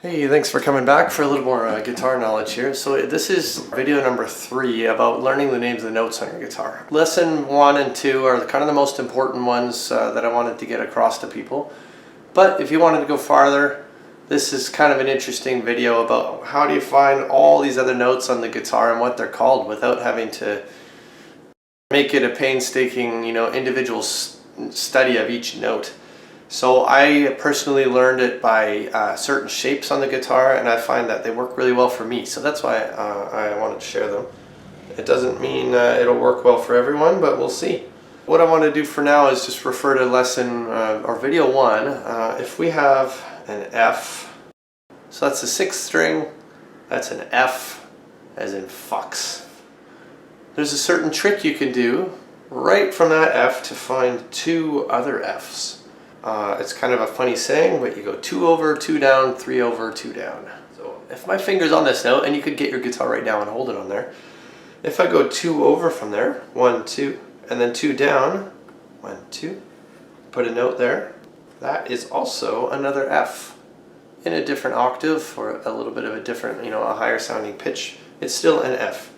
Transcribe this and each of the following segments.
Hey, thanks for coming back for a little more guitar knowledge here. So this is video number 3 about learning the names of the notes on your guitar. Lesson 1 and 2 are kind of the most important ones that I wanted to get across to people. But if you wanted to go farther, this is kind of an interesting video about how do you find all these other notes on the guitar and what they're called without having to make it a painstaking, individual study of each note. So I personally learned it by certain shapes on the guitar, and I find that they work really well for me. So that's why I wanted to share them. It doesn't mean it'll work well for everyone, but we'll see. What I want to do for now is just refer to lesson or video 1. If we have an F, so that's the 6th string, that's an F as in fox. There's a certain trick you can do right from that F to find 2 other Fs. It's kind of a funny saying, but you go 2 over, 2 down, 3 over, 2 down. So if my finger's on this note, and you could get your guitar right now and hold it on there. If I go 2 over from there, 1, 2, and then 2 down, 1, 2, put a note there. That is also another F in a different octave or a little bit of a different, a higher sounding pitch. It's still an F.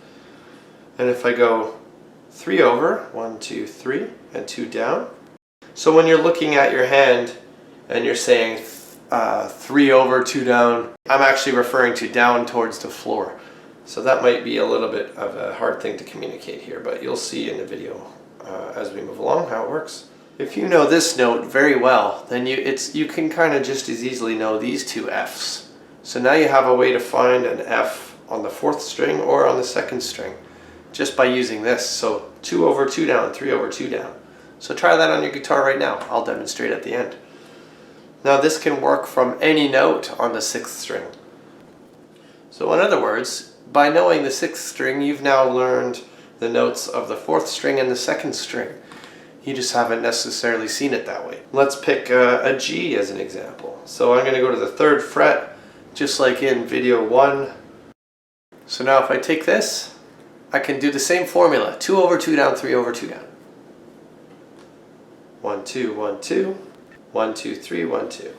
And if I go 3 over, 1, 2, 3, and 2 down. So when you're looking at your hand and you're saying 3 over, 2 down, I'm actually referring to down towards the floor. So that might be a little bit of a hard thing to communicate here, but you'll see in the video as we move along how it works. If you know this note very well, then you can kind of just as easily know these 2 Fs. So now you have a way to find an F on the 4th string or on the 2nd string just by using this. So 2 over, 2 down, 3 over, 2 down. So try that on your guitar right now. I'll demonstrate at the end. Now this can work from any note on the 6th string. So in other words, by knowing the 6th string, you've now learned the notes of the 4th string and the 2nd string. You just haven't necessarily seen it that way. Let's pick a G as an example. So I'm going to go to the 3rd fret, just like in video 1. So now if I take this, I can do the same formula. 2 over, 2 down, 3 over, 2 down. 1, 2, 1, 2, 1, 2, 3, 1, 2.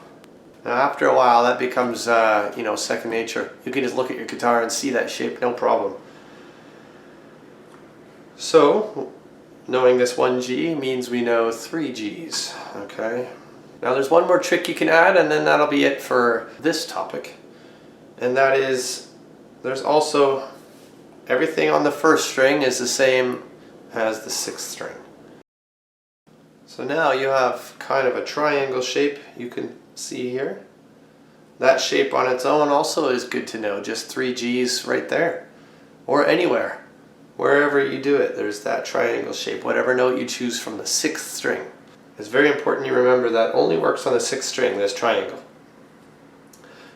Now after a while that becomes, second nature. You can just look at your guitar and see that shape, no problem. So, knowing this 1 G means we know 3 Gs, okay? Now there's one more trick you can add, and then that'll be it for this topic. And that is, there's also, everything on the 1st string is the same as the 6th string. So now you have kind of a triangle shape you can see here. That shape on its own also is good to know, just 3 Gs right there. Or anywhere, wherever you do it, there's that triangle shape, whatever note you choose from the 6th string. It's very important you remember that only works on the 6th string, this triangle.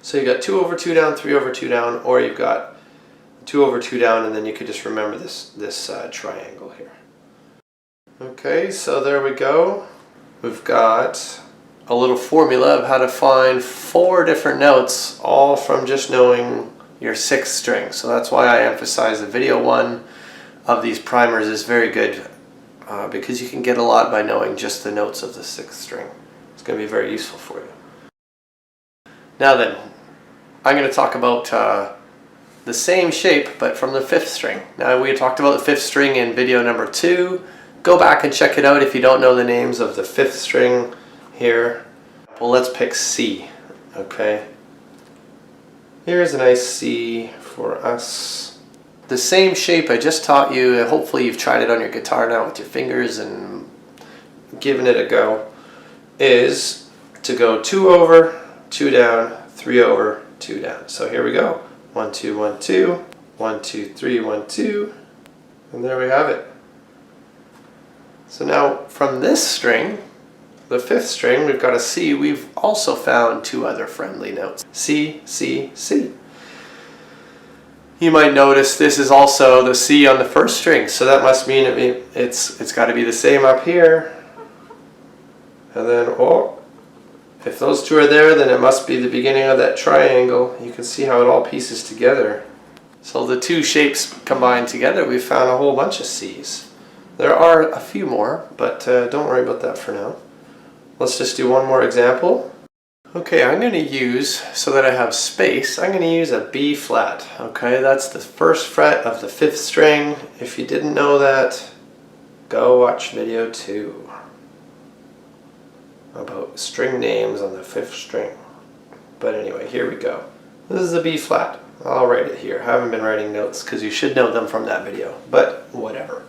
So you got 2 over, 2 down, 3 over, 2 down, or you've got 2 over, 2 down, and then you could just remember this triangle here. Okay, so there we go. We've got a little formula of how to find 4 different notes, all from just knowing your 6th string. So that's why I emphasize the video 1 of these primers is very good because you can get a lot by knowing just the notes of the 6th string. It's going to be very useful for you. Now then, I'm going to talk about the same shape but from the 5th string. Now we talked about the 5th string in video number 2. Go back and check it out if you don't know the names of the 5th string here. Well, let's pick C, okay? Here's a nice C for us. The same shape I just taught you, hopefully you've tried it on your guitar now with your fingers and given it a go, is to go 2 over, 2 down, 3 over, 2 down. So here we go. 1, 2, 1, 2, 1, 2, 3, 1, 2, and there we have it. So now from this string, the 5th string, we've got a C. We've also found 2 other friendly notes. C, C, C. You might notice this is also the C on the 1st string, so that must mean it's got to be the same up here. And then, if those 2 are there, then it must be the beginning of that triangle. You can see how it all pieces together. So the 2 shapes combined together, we've found a whole bunch of Cs. There are a few more, but don't worry about that for now. Let's just do one more example. Okay, I'm going to use, so that I have space, I'm going to use a B flat. Okay, that's the first fret of the 5th string. If you didn't know that, go watch video 2 about string names on the 5th string. But anyway, here we go. This is a B flat. I'll write it here. I haven't been writing notes because you should know them from that video, but whatever.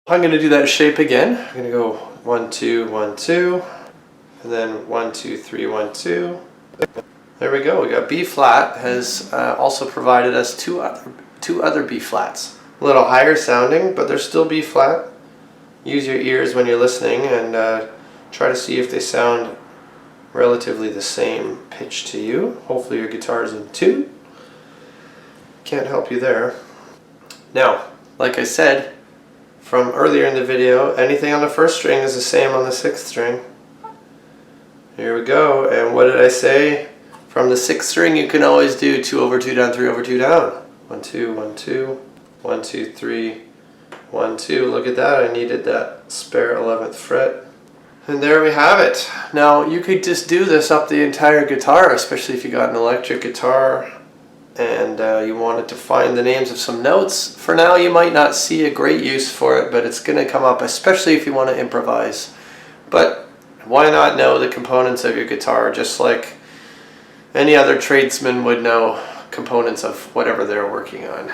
I'm going to do that shape again. I'm going to go 1, 2, 1, 2, and then 1, 2, 3, 1, 2. There we go. We got B flat has also provided us two other B flats. A little higher sounding, but they're still B flat. Use your ears when you're listening and try to see if they sound relatively the same pitch to you. Hopefully your guitar is in tune. Can't help you there. Now, like I said from earlier in the video, anything on the 1st string is the same on the 6th string. Here we go. And what did I say? From the 6th string you can always do 2 over 2 down, 3 over 2 down. 1, 2, 1, 2, 1, 2, 3, 1, 2. Look at that. I needed that spare 11th fret. And there we have it. Now you could just do this up the entire guitar, especially if you got an electric guitar and you wanted to find the names of some notes. For now you might not see a great use for it, but it's going to come up, especially if you want to improvise. But why not know the components of your guitar, just like any other tradesman would know components of whatever they're working on.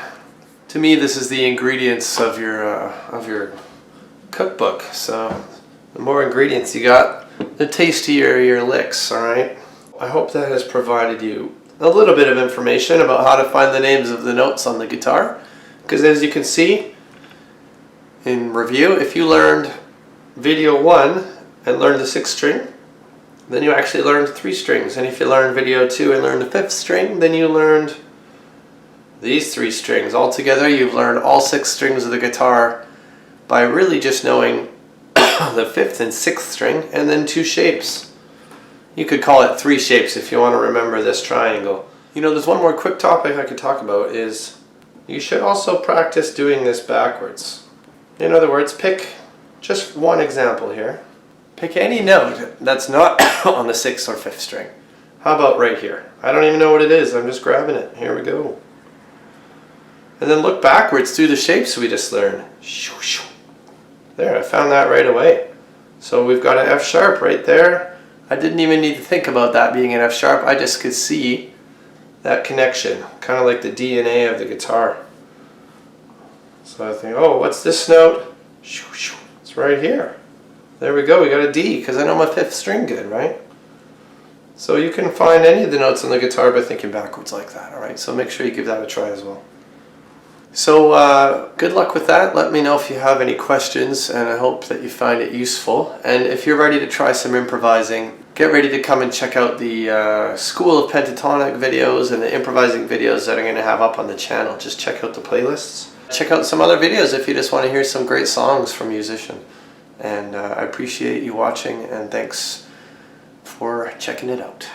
To me, this is the ingredients of your cookbook. So the more ingredients you got, the tastier your licks, alright? I hope that has provided you a little bit of information about how to find the names of the notes on the guitar. Because as you can see in review, if you learned video 1 and learned the 6th string, then you actually learned 3 strings. And if you learned video 2 and learned the 5th string, then you learned these 3 strings. Altogether, you've learned all 6 strings of the guitar by really just knowing the 5th and 6th string, and then 2 shapes. You could call it 3 shapes if you want to remember this triangle. You know, there's one more quick topic I could talk about is you should also practice doing this backwards. In other words, pick just one example here. Pick any note that's not on the 6th or 5th string. How about right here? I don't even know what it is. I'm just grabbing it. Here we go. And then look backwards through the shapes we just learned. There, I found that right away. So we've got an F sharp right there. I didn't even need to think about that being an F sharp. I just could see that connection, kind of like the DNA of the guitar. So I think, oh, what's this note? It's right here. There we go, we got a D, because I know my 5th string good, right? So you can find any of the notes on the guitar by thinking backwards like that, alright? So make sure you give that a try as well. So good luck with that. Let me know if you have any questions, and I hope that you find it useful. And if you're ready to try some improvising, get ready to come and check out the School of Pentatonic videos and the improvising videos that I'm going to have up on the channel. Just check out the playlists. Check out some other videos if you just want to hear some great songs from Yousician. And I appreciate you watching, and thanks for checking it out.